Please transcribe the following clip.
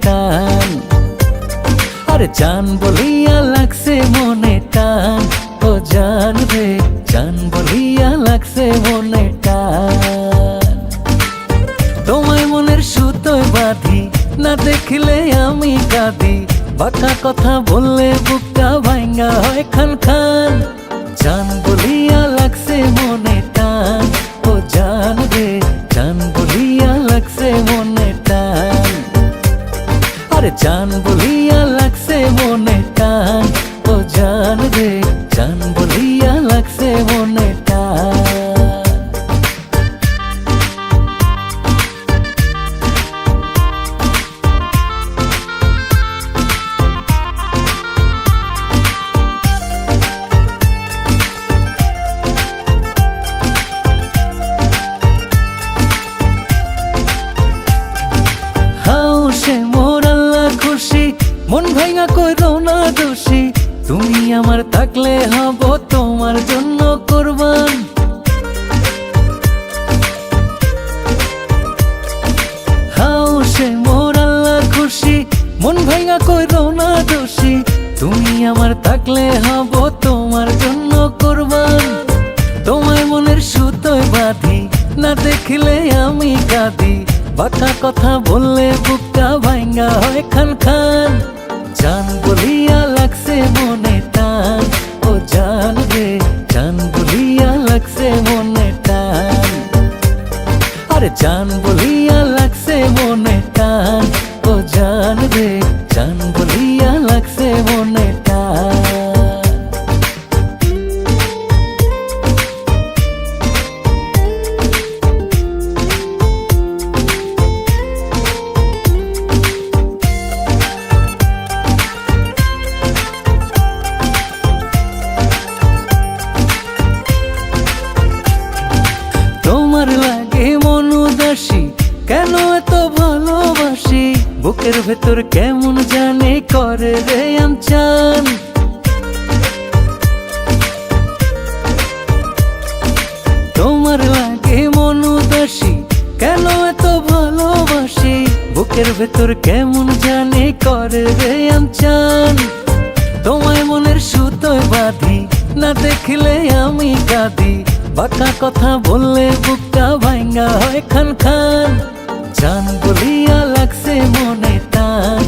টান। আরে জান বলিয়া লাগছে মনে টান, ও জান রে জান বলিয়া লাগছে মনে টান। তোমায় মনের সুতোয় বাঁধি, না দেখলে আমি কাঁদি, বাঁকা কথা বললে বুকটা ভাঙ্গা হয় খান খান। জান বলিয়া লাগছে মনে টান, ও জান রে জান বলিয়া লাগছে মনে টান। আরে জান বলিয়া লাগছে মনে টান, ও জান রে জান বলিয়া লাগছে মনে টান। মন ভাঙা কইরো না দোষী, তুমি আমার থাকলে হব তোমার জন্য কুরবান। হাও সে মোর আল্লাহ খুশি, মন ভাঙা কইরো না দোষী, তুমি আমার থাকলে হব তোমার জন্য কুরবান। তোমায় মনের সুতোয় বাঁধি, না দেখলে আমি কাঁদি, বাঁকা কথা বললে বুকটা ভাঙ্গা হয় খান খান। জান বলিয়া লাগছে মনে টান, ও জান রে জান বলিয়া লাগছে মনে টান। আরে জান বলিয়া লাগছে মনে টান, ও জান রে জান বলিয়া লাগছে মনে টান। তোমার লাগে মন উদাসী, কেন এত ভালোবাসি, বুকের ভেতর কেমন জানে করে রে আমচান। তোমার লাগে মন উদাসী, কেন এত ভালোবাসি, বুকের ভেতর কেমন জানে করে রে আমচান। তোমায় মনের সুতোয় বাঁধি, না দেখলে আমি কাঁদি, বাঁকা কথা বললে বুকটা ভাঙ্গা হয় খান খান। জান বলিয়া লাগছে মনে টান,